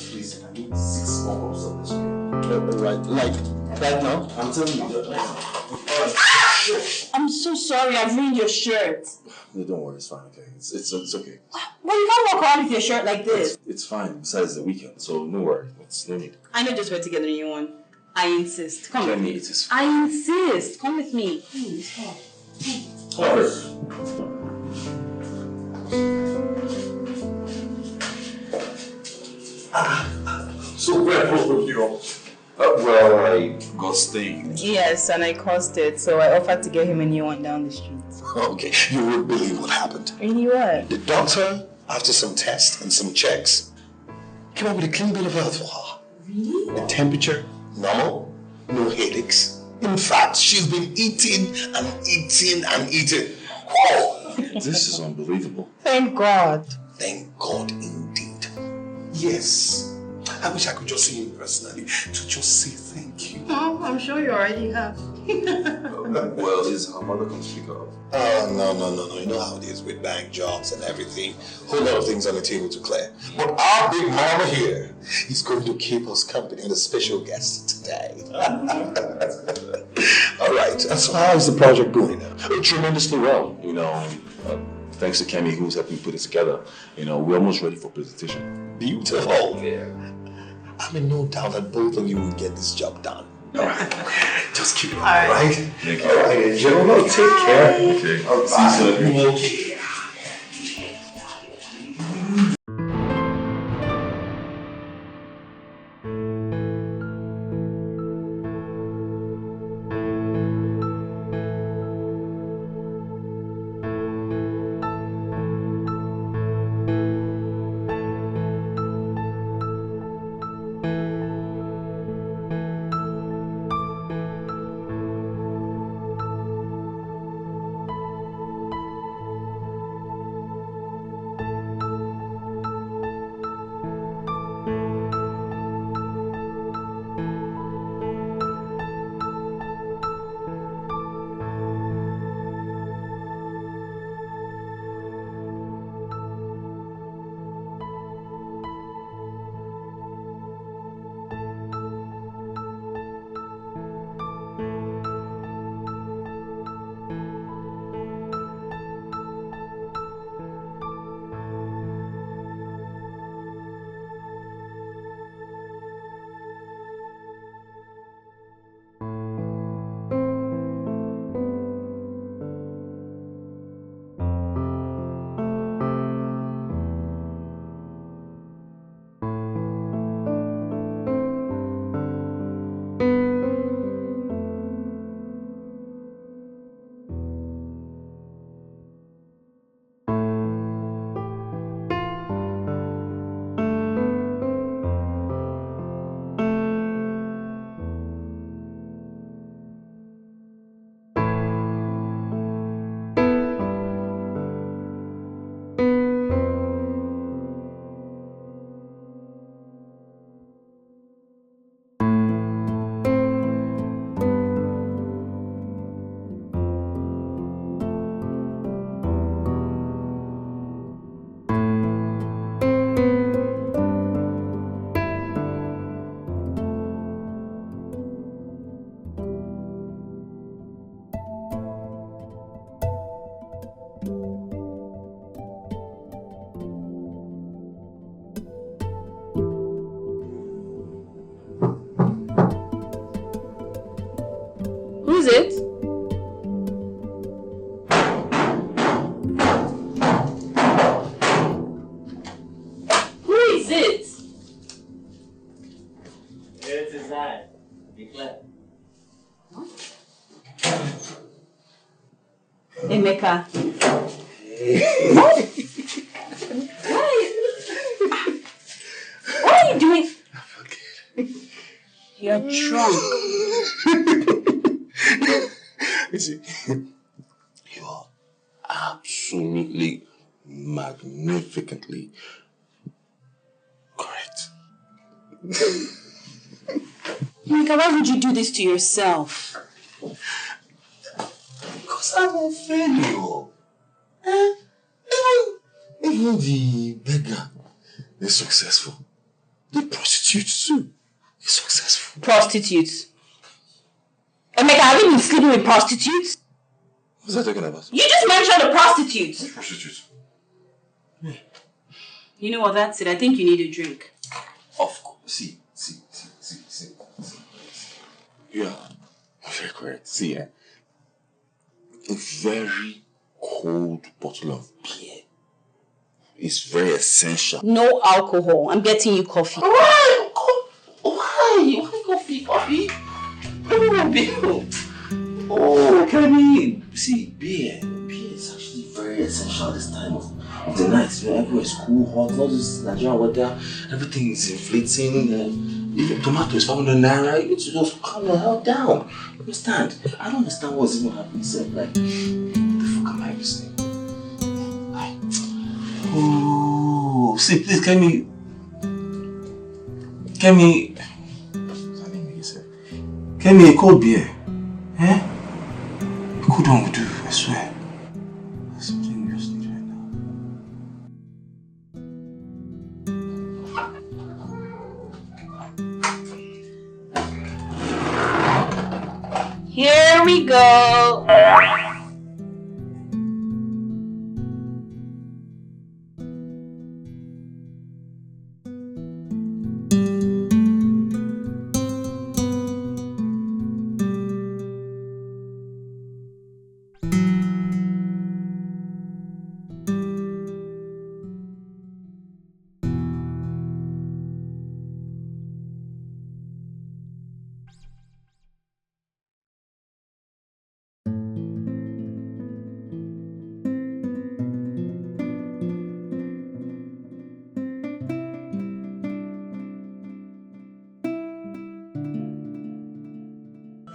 please. I need 6 more cups of this drink. Right now? I'm telling you that right now. I'm so sorry, I've ruined your shirt. No, don't worry, it's fine, okay? It's okay. Well, you can't walk around with your shirt like this. It's fine, besides the weekend, so no worry. It's no need. I know just we're to get a new one. I insist. Come with me. It is fine. I insist. Come with me. Please, come. So where both of you? Well, I got staying. Yes, and I caused it, so I offered to get him a new one down the street. Okay, you won't believe what happened. Really what? The doctor, after some tests and some checks, came up with a clean bill of health for her. Really? The temperature, normal, no headaches. In fact, she's been eating and eating and eating. Whoa! This is unbelievable. Thank God. Thank God indeed. Yes. I wish I could just see him personally to just say thank you. Oh, I'm sure you already have. Well, is her mother come to pick her up? No. You know how it is with bank jobs and everything. Whole lot of things on the table to clear. But our big mama here is going to keep us company and a special guest today. All right. And so how is the project going now? Tremendously well. Thanks to Kemi, who's helping put it together. We're almost ready for presentation. Beautiful. Yeah. I'm in no doubt that both of you will get this job done. All right. Just keep it up, all right? Thank you. All right, General, take care. Okay. All right. See you soon. Okay. Who's it? Who is it? It is I. Declare. Emeka. What are you doing? You're drunk. You see, you are absolutely, magnificently correct. Emeka, why would you do this to yourself? Because I'm a failure. Even the beggar is successful. The prostitutes too. He's successful. Prostitutes. Emeka, have you been sleeping with prostitutes? What's that talking about? You just mentioned the prostitutes. Prostitutes. You know what, that's it. I think you need a drink. Of course. See. Yeah. Very correct. See, a very cold bottle of beer is very essential. No alcohol. I'm getting you coffee. Why? Why coffee? Coffee? No, beer. Oh, Kenny. See, beer is actually very essential this time of the night. Everywhere is cool, hot, not just Nigerian weather. Everything is inflating. Even tomatoes, 500 naira. You need to just calm the hell down. You understand? I don't understand what's even happening. So, like, what the fuck am I even saying? Oh, see, please, Kemi. What's her name again? Kemi, a cold beer. Eh? A cold one will do, I swear. That's something you just need right now. Here we go.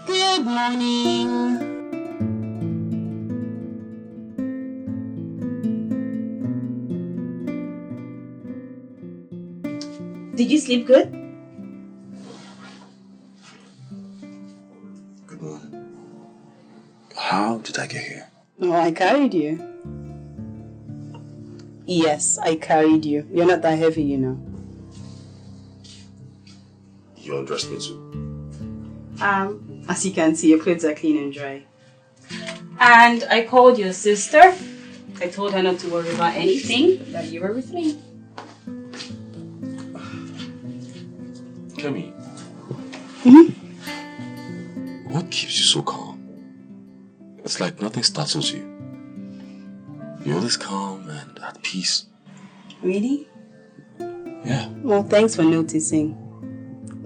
Good morning. Did you sleep good? Good morning. How did I get here? Oh, I carried you. Yes, I carried you. You're not that heavy, you know. You undressed me too. As you can see, your clothes are clean and dry. And I called your sister. I told her not to worry about anything, that you were with me. Kemi. What keeps you so calm? It's like nothing startles you. You're always calm and at peace. Really? Yeah. Well, thanks for noticing.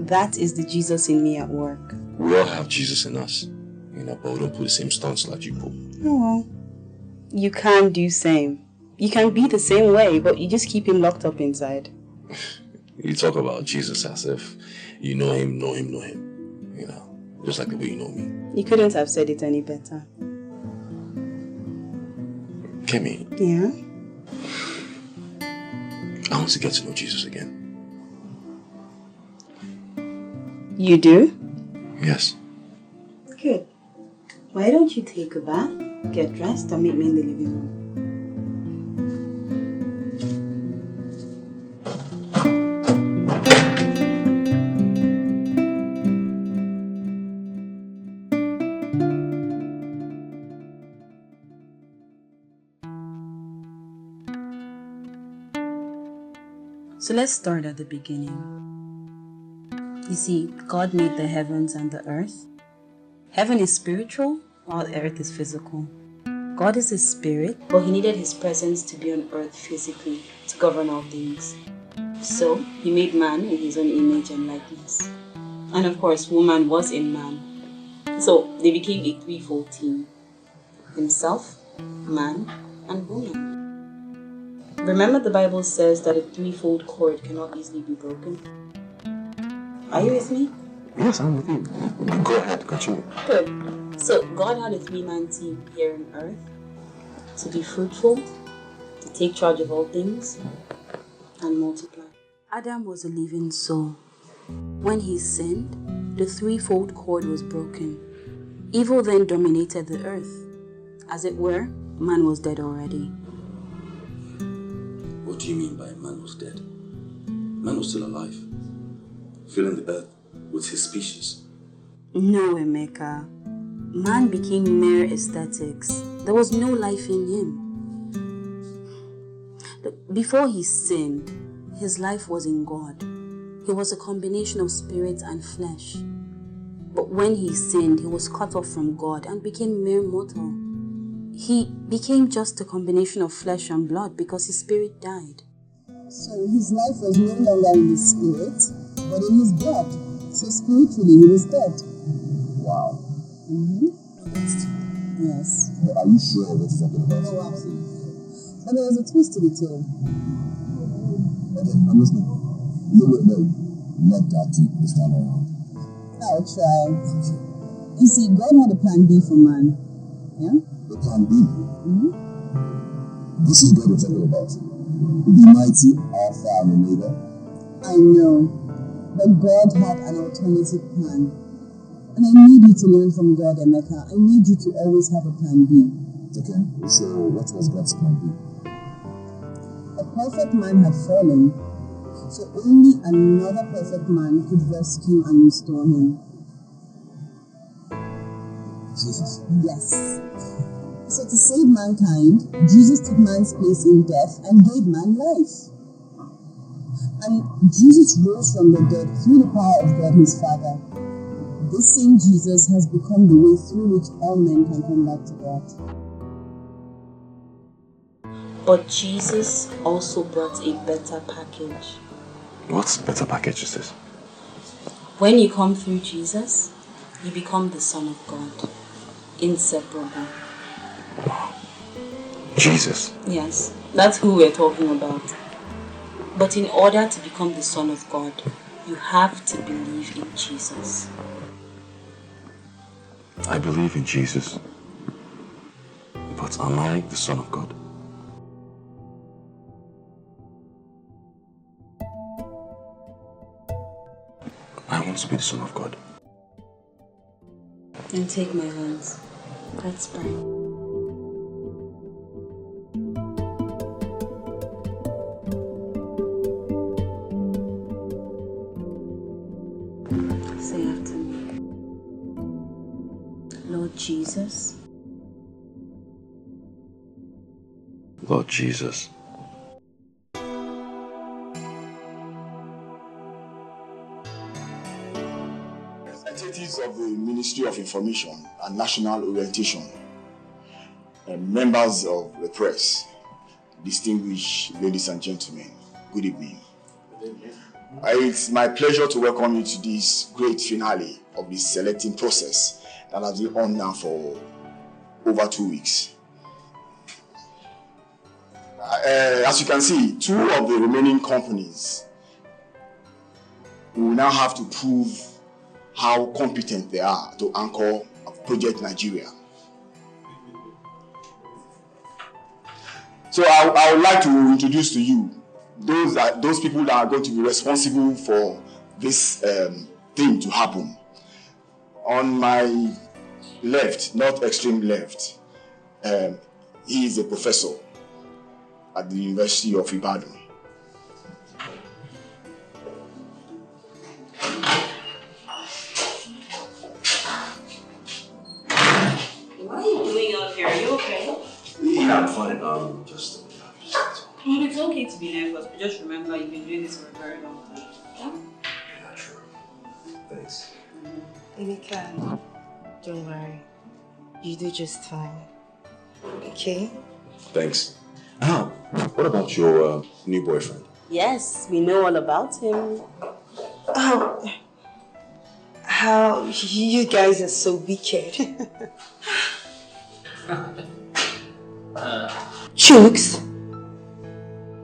That is the Jesus in me at work. We all have Jesus in us, but we don't put the same stunts like you pull. Oh well. You can't do same. You can be the same way, but you just keep him locked up inside. You talk about Jesus as if you know him. Just like the way you know me. You couldn't have said it any better. Kemi. Yeah? I want to get to know Jesus again. You do? Yes. Good. Why don't you take a bath, get dressed, and meet me in the living room? So let's start at the beginning. You see, God made the heavens and the earth. Heaven is spiritual, while the earth is physical. God is a spirit, but he needed his presence to be on earth physically to govern all things. So he made man in his own image and likeness. And of course, woman was in man. So they became a threefold team: himself, man, and woman. Remember, the Bible says that a threefold cord cannot easily be broken. Are you with me? Yes, I'm with you. Go ahead, continue. Good. So God had a three-man team here on earth to be fruitful, to take charge of all things, and multiply. Adam was a living soul. When he sinned, the threefold cord was broken. Evil then dominated the earth. As it were, man was dead already. What do you mean by man was dead? Man was still alive. filling the earth with his species. No, Emeka. Man became mere aesthetics. There was no life in him. Before he sinned, his life was in God. He was a combination of spirit and flesh. But when he sinned, he was cut off from God and became mere mortal. He became just a combination of flesh and blood because his spirit died. So his life was no longer in his spirit, but in his blood. So spiritually, he was dead. Wow. Yes. But are you sure what you're talking about? Oh, absolutely. But there was a twist to the tale. Okay, I'm listening. No, not that deep this time around. I'll try. You see, God had a plan B for man. Yeah? The plan B? This is God we're talking about. The mighty Alpha and Omega. I know. But God had an alternative plan. And I need you to learn from God, Emeka. I need you to always have a plan B. Okay, so what was God's plan B? A perfect man had fallen, so only another perfect man could rescue and restore him. Jesus. Yes. So to save mankind, Jesus took man's place in death and gave man life. And Jesus rose from the dead through the power of God his Father. This same Jesus has become the way through which all men can come back to God. But Jesus also brought a better package. What better package is this? When you come through Jesus, you become the Son of God. Inseparable. Jesus. Yes, that's who we're talking about. But in order to become the Son of God, you have to believe in Jesus. I believe in Jesus. But am I the Son of God? I want to be the Son of God. And take my hands. Let's pray. Say after me. Lord Jesus. Lord Jesus. Representatives of the Ministry of Information and National Orientation, and members of the press, distinguished ladies and gentlemen, good evening. It's my pleasure to welcome you to this great finale of this selecting process that has been on now for over 2 weeks. As you can see, 2 of the remaining companies will now have to prove how competent they are to anchor Project Nigeria. So I would like to introduce to you those people that are going to be responsible for this thing to happen. On my left, not extreme left, he is a professor at the University of Ibadan. What are you doing out here? Are you okay? Yeah, I'm fine. Just. It's okay to be nervous, but just remember you've been doing this for a very long time. Yeah, true. Thanks. Emeka, don't worry. You do just fine. Okay? Thanks. What about your new boyfriend? Yes, we know all about him. Oh, how you guys are so wicked. Chooks,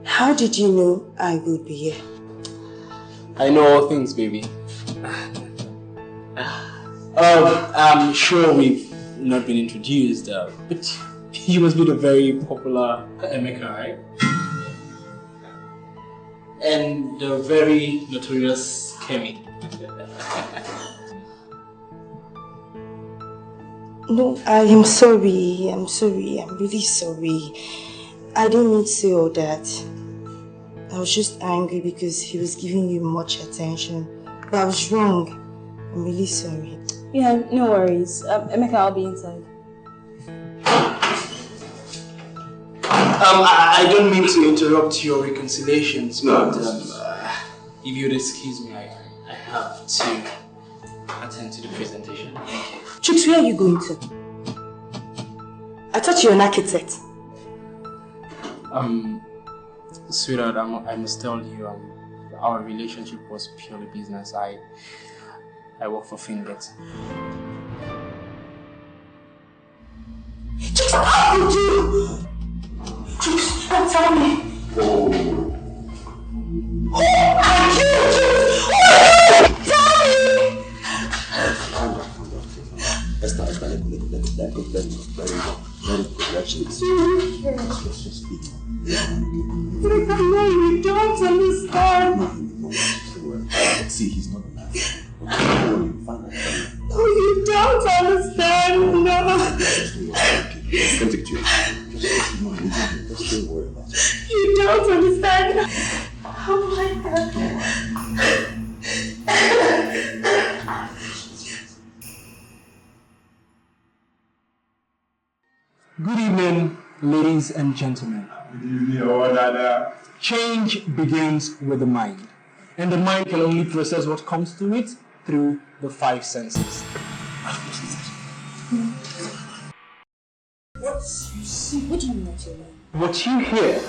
how did you know I would be here? I know all things, baby. I'm sure we've not been introduced, but you must be the very popular Emeka, right? And the very notorious Kemi. No, I am sorry. I'm really sorry. I didn't mean to say all that. I was just angry because he was giving you much attention But I was wrong. I'm really sorry. Yeah, no worries. Emeka, I'll be inside. I don't mean to interrupt your reconciliations, but if you'd excuse me, I have to attend to the presentation. Thank you. Chicks, where are you going to? I thought you were an architect. Sweetheart, I must tell you, our relationship was purely business. I work for Finget. Chicks, how could you? Chicks, tell me. Who are you? Tell me! Calm down. Esther, let it just speak. No, you don't understand. No, see, he's not a man. No, you don't understand. No. Just don't take it to you. Just don't worry about it. You don't understand. Oh my God. Good evening, ladies and gentlemen. Change begins with the mind, and the mind can only process what comes to it through the 5 senses. What you see? What do you mean that you're lying? What you hear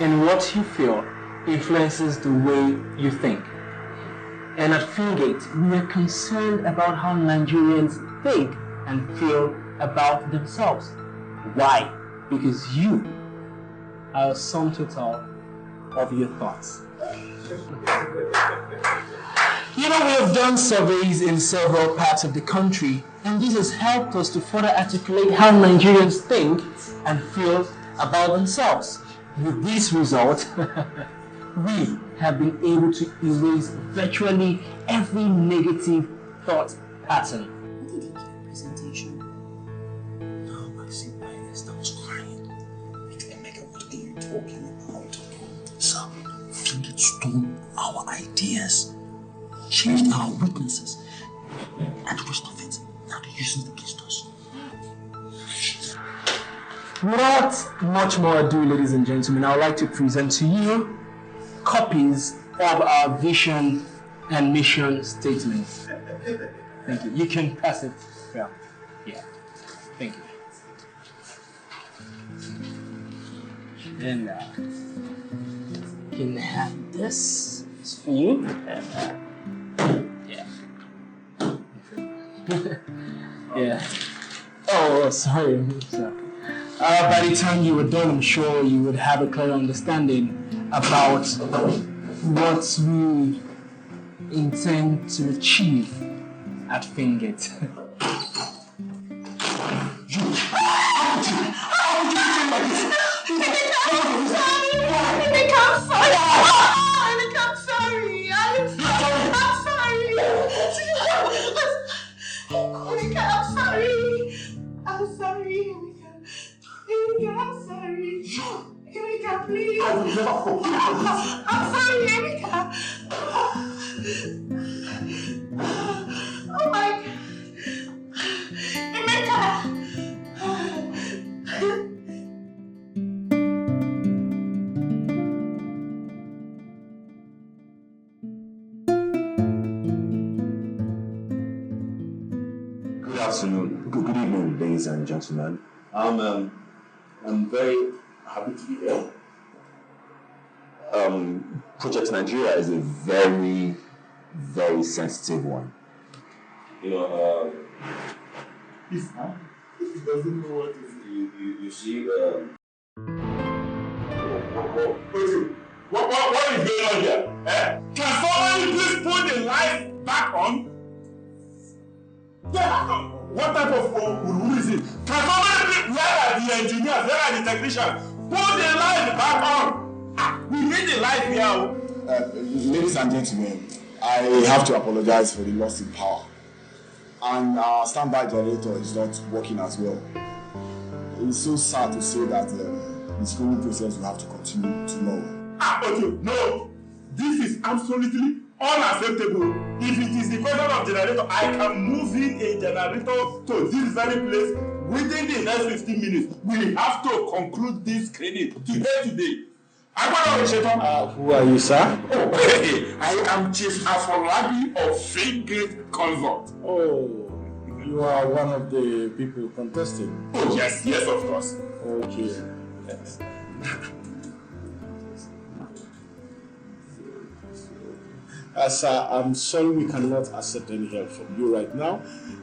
and what you feel influences the way you think. And at Fingate, we are concerned about how Nigerians think and feel about themselves. Why? Because you are a sum total of your thoughts. You know, we have done surveys in several parts of the country, and this has helped us to further articulate how Nigerians think and feel about themselves. With this result, we have been able to erase virtually every negative thought pattern. What did you give a presentation? No, Maxine, my Esther was crying. Emeka, what are you talking about? Sir, Finget stole our ideas, changed our weaknesses, and the rest of it. Now they're using it against us. Without much more ado, ladies and gentlemen, I would like to present to you copies of our vision and mission statements. Thank you. You can pass it around. Yeah. Thank you. And you can have this. It's for you. And yeah. Yeah. Oh, sorry. By the time you were done, I'm sure you would have a clear understanding about what we intend to achieve at Fingate. Please. I will never forgive you. I'm sorry, Emeka. Oh my God. Emeka. Good afternoon. Good evening, ladies and gentlemen. I'm very happy to be here. Project Nigeria is a very, very sensitive one. You know, if he doesn't know what you see, What is going on here? Can somebody please put the light back on? Yeah, what type of who is it? Can somebody please, where are the engineers, where are the technicians? Put the light back on! We need the light here. Ladies and gentlemen, I have to apologize for the loss in power. And our standby generator is not working as well. It's so sad to say that the screening process will have to continue tomorrow. Okay, no, this is absolutely unacceptable. If it is the question of generator, I can move in a generator to this very place within the next 15 minutes. We have to conclude this screening today. Who are you, sir? Oh, I am Chief Afolabi of Fingate Consult. Oh, you are one of the people contesting. Oh, yes, of course. Okay. Yes. Sir, I'm sorry we cannot accept any help from you right now,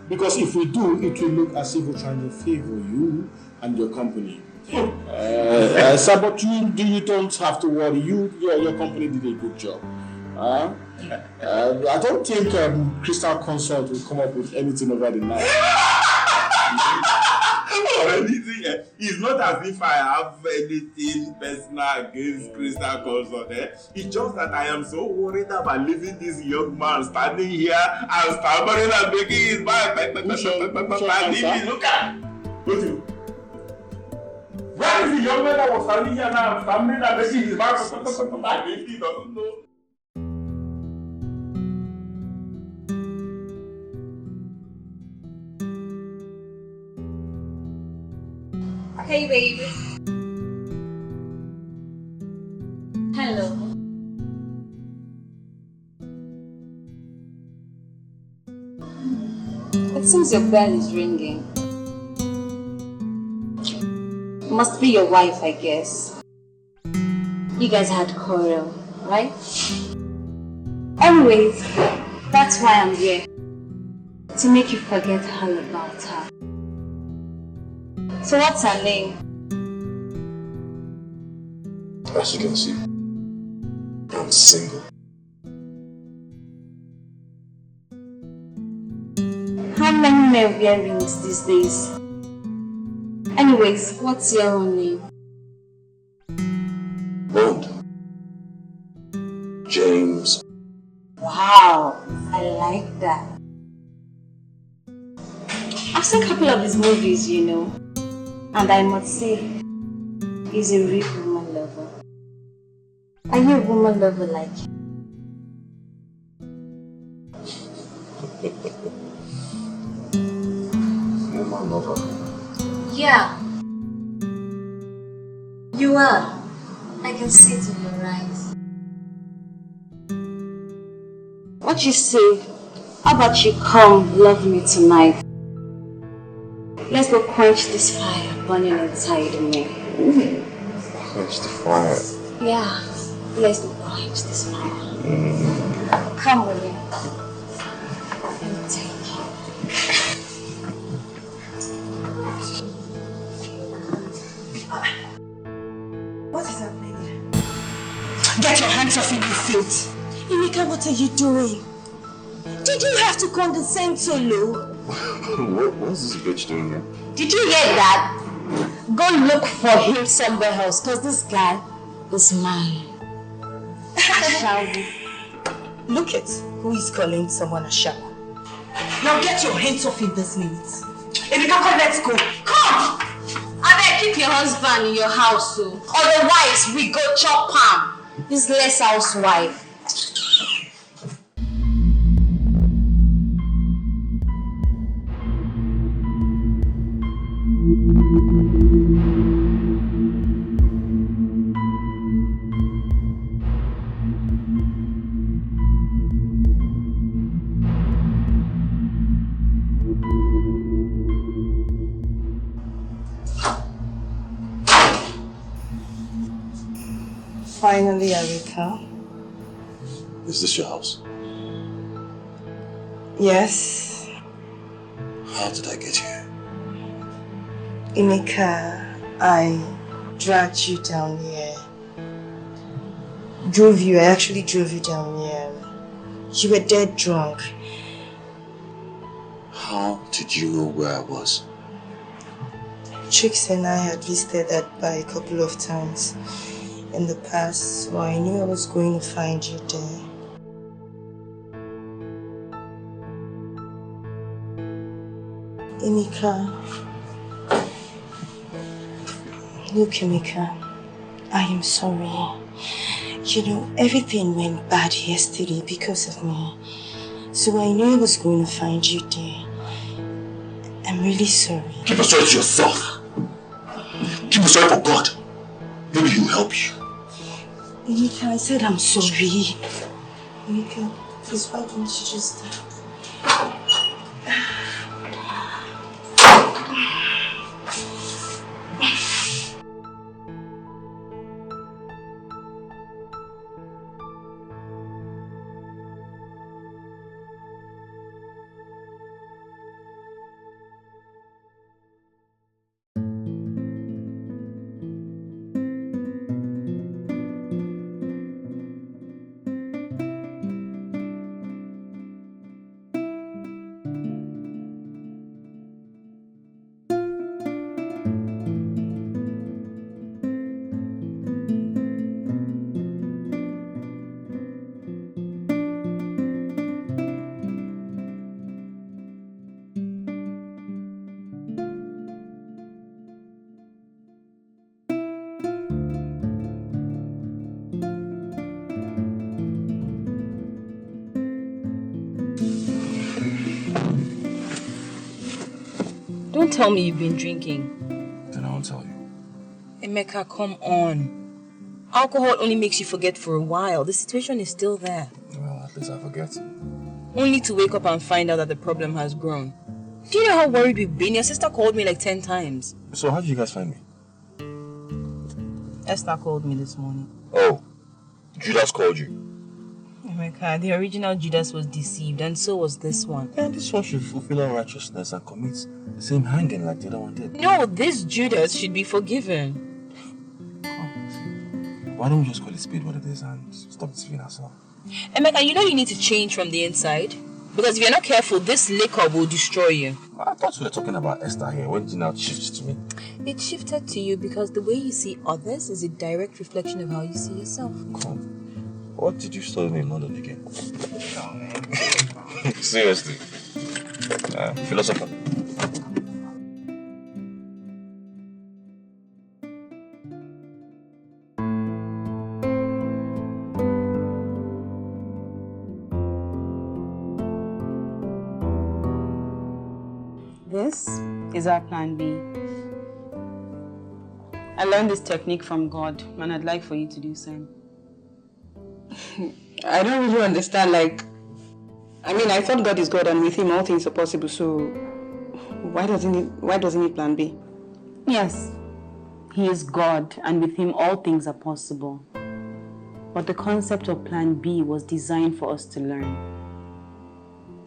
because if we do, it will look as if we're trying to favor you and your company. Sir, but you don't have to worry. Your company did a good job. I don't think Crystal Consult will come up with anything over the night. Or anything. It's not as if I have anything personal against Crystal Consult. It's just that I am so worried about leaving this young man standing here and stammering and making his mind. Look at you. Where is the young man that was standing here now, stammering and making his mind? He doesn't know. Hey, baby. Hello. It seems your bell is ringing. Must be your wife, I guess. You guys had quarrel, right? Anyways, that's why I'm here. To make you forget all about her. So what's her name? As you can see, I'm single. How many men wear rings these days? Anyways, what's your own name? Bond. James. Wow, I like that. I've seen a couple of his movies, you know. And I must say, he's a real woman lover. Are you a woman lover like him? Woman lover. Yeah. You are. I can see it in your eyes. What you say? How about you come love me tonight? Let's go quench this fire burning inside me. Quench the fire. Yeah, let's go quench this fire. Come with me. Let me take you. What is happening here? Get your hands off me, you filth. Emeka, what are you doing? Did you have to condescend so low? What's this bitch doing here? Did you hear that? Go look for him somewhere else, because this guy is mine. Shall we? Look at who is calling someone a shower. Now get your hands off him this minute. Emeka, come, let's go. Come! I better keep your husband in your house, so. Otherwise, we go chop palm. This less housewife. Finally, Erika. Is this your house? Yes. How did I get here? Emeka, I dragged you down here. I actually drove you down here. You were dead drunk. How did you know where I was? Trix and I had visited that bar a couple of times in the past, so I knew I was going to find you there. Emeka. Look, Emeka, I am sorry. You know, everything went bad yesterday because of me. So I knew I was going to find you there. I'm really sorry. Keep a story to yourself. Keep a story for God. Maybe He will help you. Emeka, I said I'm sorry. Emeka, please, why don't you just... Don't tell me you've been drinking. Then I won't tell you. Emeka, come on. Alcohol only makes you forget for a while. The situation is still there. Well, at least I forget. Only to wake up and find out that the problem has grown. Do you know how worried we've been? Your sister called me like 10 times. So how did you guys find me? Esther called me this morning. Oh, Judas called you. Emeka, the original Judas was deceived, and so was this one. And this one should fulfill all righteousness and commit the same hanging like the other one did. No, this Judas should be forgiven. Why don't we just call it spade what it is and stop deceiving ourselves? Emeka, you know you need to change from the inside. Because if you're not careful, this liquor will destroy you. I thought we were talking about Esther here. When did it now shift to me? It shifted to you because the way you see others is a direct reflection of how you see yourself. Come. What did you study in London again? Seriously. Philosopher. This is our plan B. I learned this technique from God, and I'd like for you to do the same. I don't really understand, I thought God is God and with Him all things are possible, so why doesn't He plan B? Yes, He is God and with Him all things are possible. But the concept of plan B was designed for us to learn.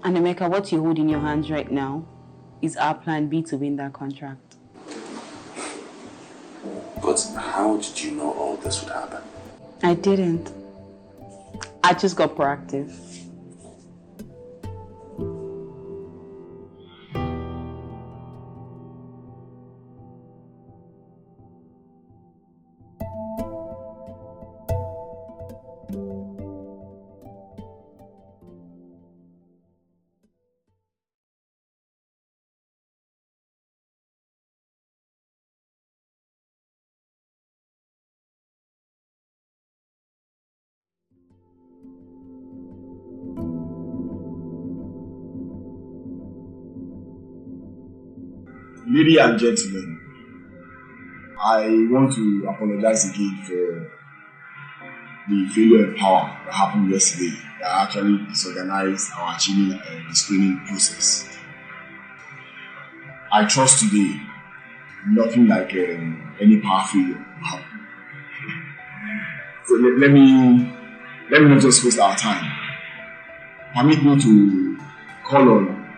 And Emeka, what you hold in your hands right now is our plan B to win that contract. But how did you know all this would happen? I didn't. I just got proactive. Ladies and gentlemen, I want to apologize again for the failure in power that happened yesterday that actually disorganized our achieving the screening process. I trust today nothing like any power failure will happen. So let me not just waste our time. Permit me to call on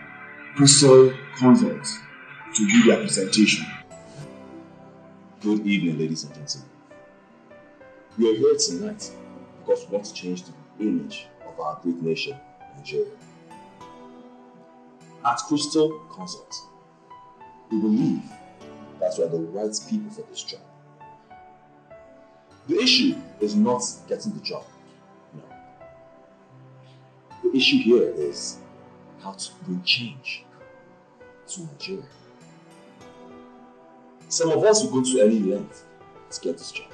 Crystal Consult to give their presentation. Good evening, ladies and gentlemen. We are here tonight because we want to change the image of our great nation, Nigeria. At Crystal Consult, we believe that we are the right people for this job. The issue is not getting the job, no. The issue here is how to bring change to Nigeria. Some of us will go to any length to get this job.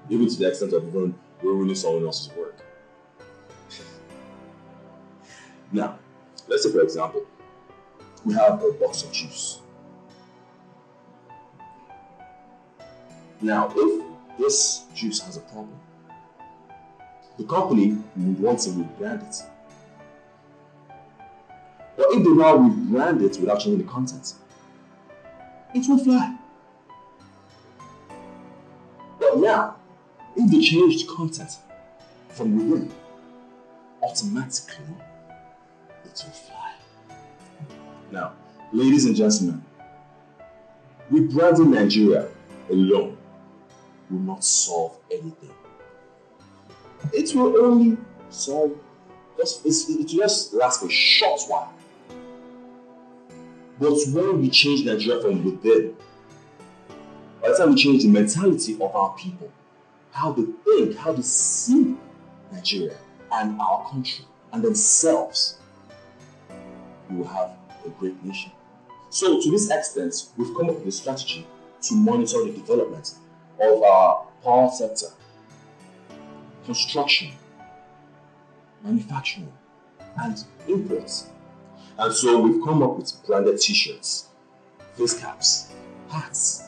even to the extent of even ruining someone else's work. Now, let's say for example, we have a box of juice. Now, if this juice has a problem, the company would want to rebrand it. But if they now rebrand it without changing the content, it will fly. But now, if they change the content from within, automatically, it will fly. Now, ladies and gentlemen, rebranding Nigeria alone will not solve anything. It will only solve, it will just last for a short while. But when we change Nigeria from within, by the time we change the mentality of our people, how they think, how they see Nigeria and our country and themselves, we will have a great nation. So to this extent, we've come up with a strategy to monitor the development of our power sector, construction, manufacturing, and imports. And so we've come up with branded t-shirts, face caps, hats,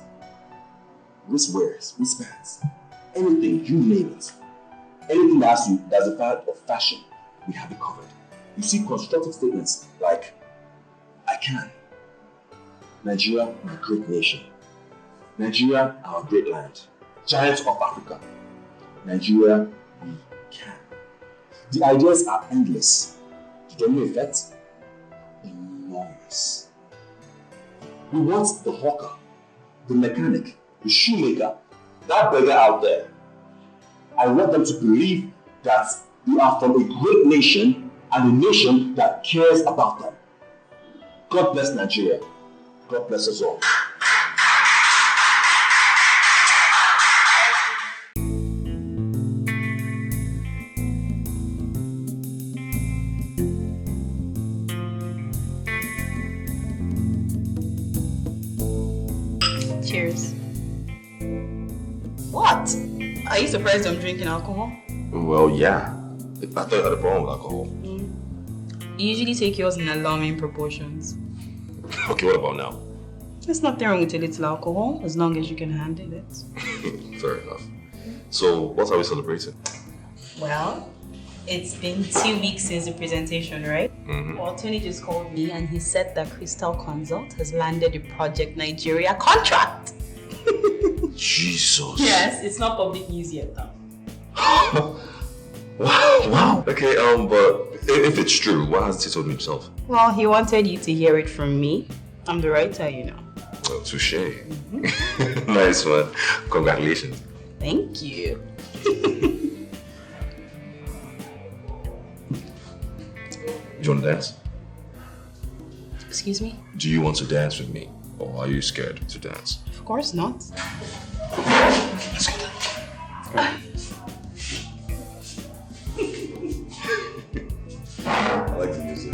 wristwears, wristbands, anything, you name it. Anything that's a part of fashion, we have it covered. You see constructive statements like, I can. Nigeria, a great nation. Nigeria, our great land. Giant of Africa. Nigeria, we can. The ideas are endless. The domino effect, enormous. We want the hawker, the mechanic, the shoemaker, that beggar out there. I want them to believe that we are from a great nation and a nation that cares about them. God bless Nigeria. God bless us all. Cheers. What? Are you surprised I'm drinking alcohol? Well, yeah. I thought you had a problem with alcohol. You usually take yours in alarming proportions. Okay, what about now? There's nothing wrong with a little alcohol, as long as you can handle it. Fair enough. So, what are we celebrating? Well, it's been 2 weeks since the presentation, right? Mm-hmm. Well, Tony just called me and he said that Crystal Consult has landed the Project Nigeria contract. Jesus. Yes, it's not public news yet though. Wow. Okay, but if it's true, why hasn't he told me himself? Well, he wanted you to hear it from me. I'm the writer, you know. Well, touche. Mm-hmm. Nice one. Congratulations. Thank you. Do you want to dance? Excuse me? Do you want to dance with me? Or are you scared to dance? Of course not. Let's go then. I like the music.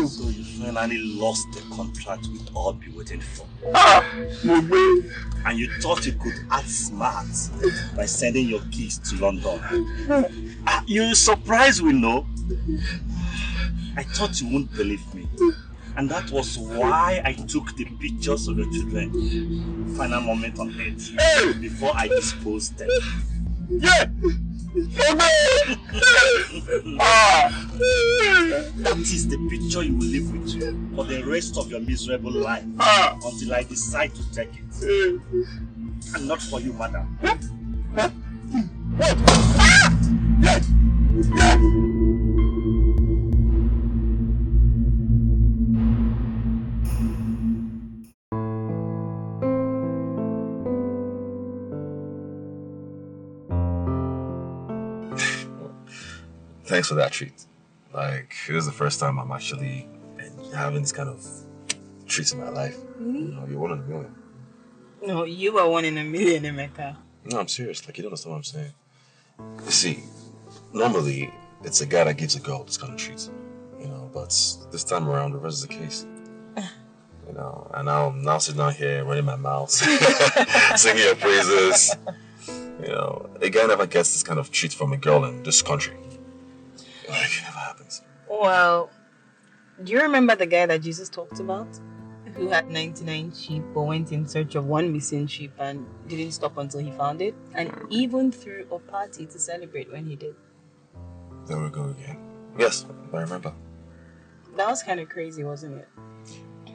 So you finally lost the contract we'd all be waiting for. And you thought you could act smart by sending your keys to London. You surprised me, no? I thought you wouldn't believe me. And that was why I took the pictures of your children. Final moment on earth before I disposed them. Yeah! That is the picture you will live with for the rest of your miserable life until I decide to take it. And not for you, madam. Thanks for that treat. Like, this is the first time I'm actually having this kind of treats in my life. Really? You know, you're one in a million. No, you are 1 in a million, Emeka. No, I'm serious. Like, you don't understand what I'm saying. You see, normally, it's a guy that gives a girl this kind of treat. You know, but this time around, reverse is the case. You know, and I'm now sitting down here running my mouth, singing your praises. You know, a guy never gets this kind of treat from a girl in this country. Like, it never happens. Well, do you remember the guy that Jesus talked about? Who had 99 sheep but went in search of one missing sheep and didn't stop until he found it? And even threw a party to celebrate when he did. There we go again. Yes, I remember. That was kind of crazy, wasn't it?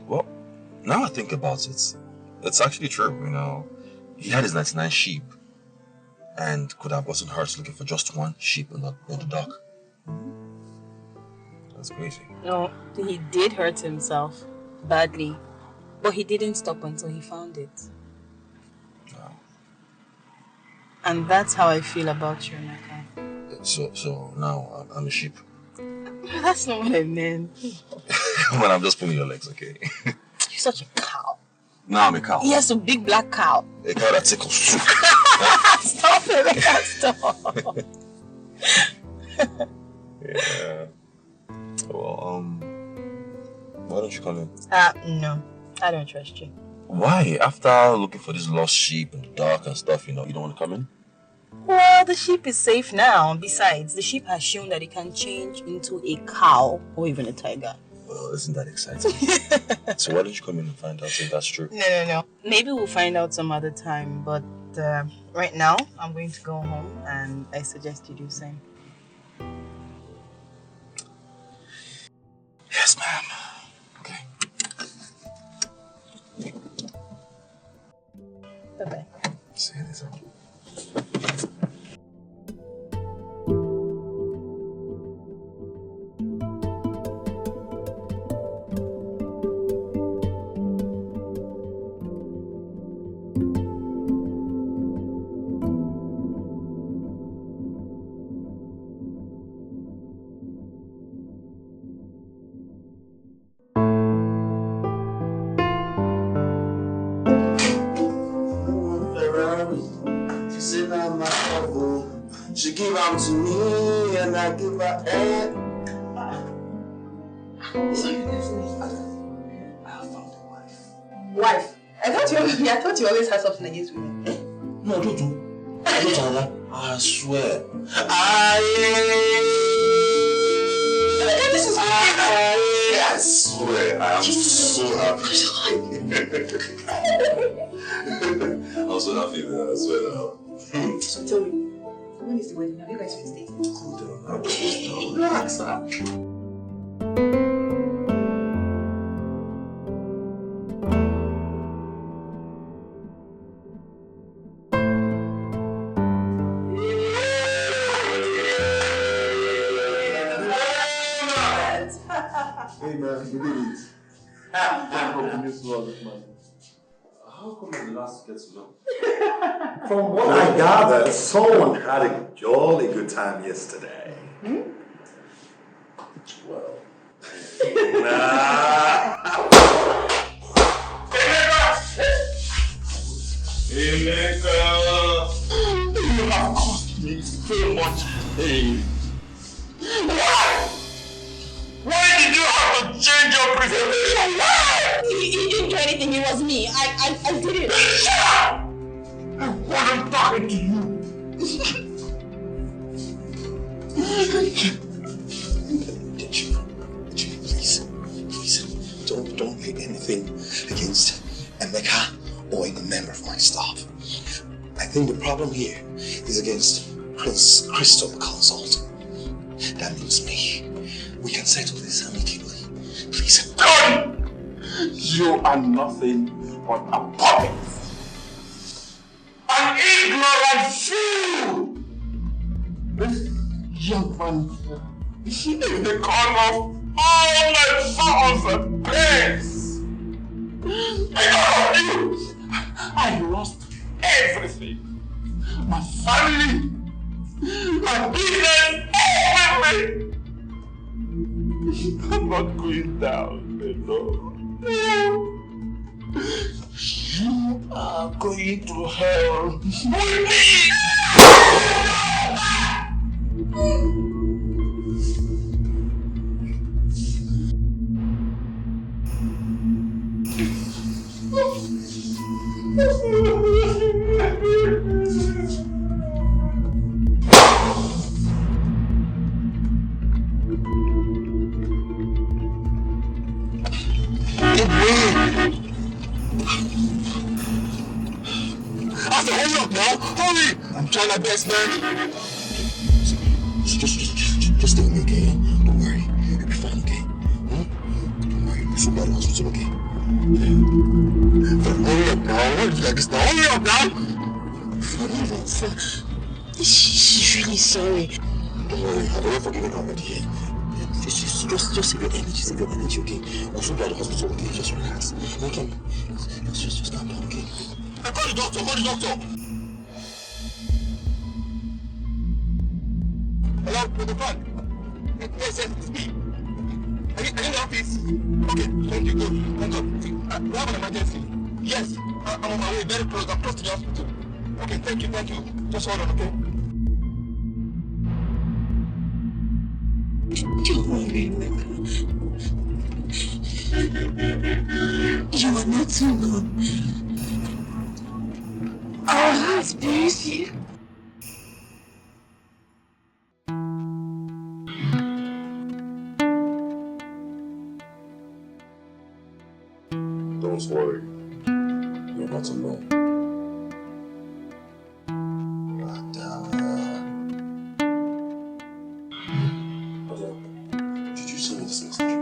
Well, now I think about it, it's actually true, you know. He had his 99 sheep and could have gotten hurt looking for just one sheep in the dark. That's crazy. No, he did hurt himself badly, but he didn't stop until he found it. Wow. And that's how I feel about you, Emeka. So now I'm a sheep. That's not what I meant. Well, I'm just pulling your legs, okay? You're such a cow. No, I'm a cow. Yes, a big black cow. A cow that tickles soup. Stop it, Emeka, stop. Yeah. Well, why don't you come in? No, I don't trust you. Why? After looking for this lost sheep in the dark and stuff, you know, you don't want to come in? Well, the sheep is safe now. Besides, the sheep has shown that it can change into a cow or even a tiger. Well, isn't that exciting? So why don't you come in and find out if that's true? No. Maybe we'll find out some other time, but right now, I'm going to go home and I suggest you do the same. Yes, ma'am. Okay. Bye-bye. See you later. She give them to me and I give her head. So you definitely I have found a wife. wife. I thought you always had something against women. No, don't. I swear. I swear. I am so happy. I'm so happy, man. I swear now. So tell me, when is the wedding? Have you guys fixed it? Cool down. Relax, man. Hey man, we did it. How come the last gets to know? From what I gather, someone had a jolly good time yesterday. Well, You have caused me so much pain. Why? Why did you have to change your presentation? Why? He didn't do anything. It was me. I did it. Shut up! I wasn't talking to you. please, don't make anything against Emeka or any member of my staff. I think the problem here is against Prince Crystal Consult. That means me. We can settle this amicably. Please. Done! You are nothing but a puppet. An ignorant fool! This young man is the cause of all my sorrows and pains. Because of you, I lost everything. My family, my business, everything. I'm not going down, no. You are going to hell with me! Hurry up now! Hurry! I'm trying my best, man. Just stay with me, okay? Don't worry. You'll be fine, okay? Don't worry. We'll soon go to the hospital, okay? But hurry up now. What is like this now? Hurry up now! She's really sorry. Don't worry. I've already forgiven her already. Just save your energy, okay? We'll soon go to the hospital, okay? Just relax. Okay? Just calm down, okay? Call the doctor! Hello, with the phone? Yes, it's me. Are you in the office? Okay, thank you, good. Thank God. We have an emergency. Yes, I'm on my way, very close. I'm close to the hospital. Okay, thank you. Just hold on, okay? Don't worry, Emeka. You are not alone. Our hearts bear with you. Don't worry. You're not alone. But, did you send me this message?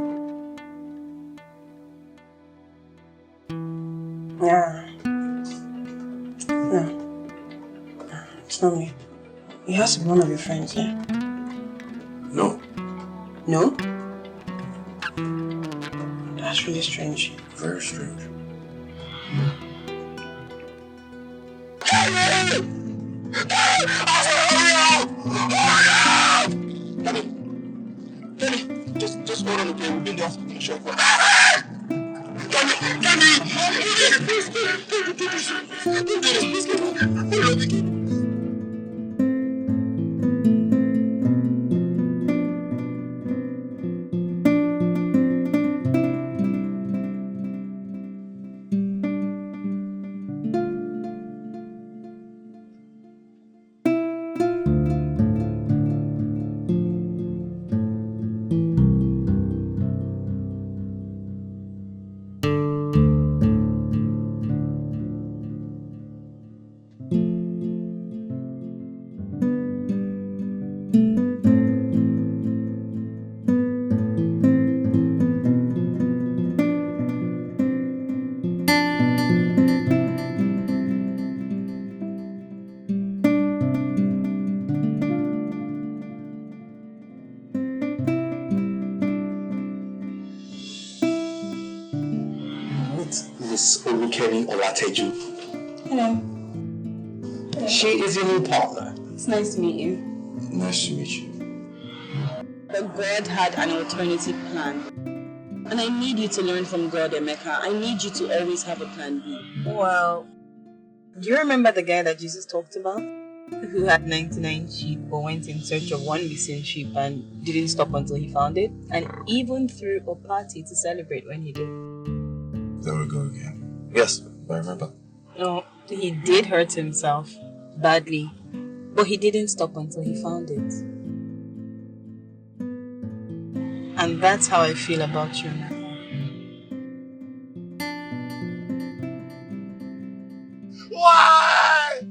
Yeah. No. It's not me. It has to be one of your friends, yeah? No. No? That's really strange. Very strange. Kenny, just hold on, okay? We'll be in the hospital in a short while. Kenny! Miss Olukemi Olateju. Hello. She is your new partner. It's nice to meet you. Nice to meet you. But God had an alternative plan. And I need you to learn from God, Emeka. I need you to always have a plan B. Well, do you remember the guy that Jesus talked about? Who had 99 sheep but went in search of one missing sheep and didn't stop until he found it? And even threw a party to celebrate when he did. There we go again. Yes, I remember. No, he did hurt himself badly, but he didn't stop until he found it. And that's how I feel about you now. Why?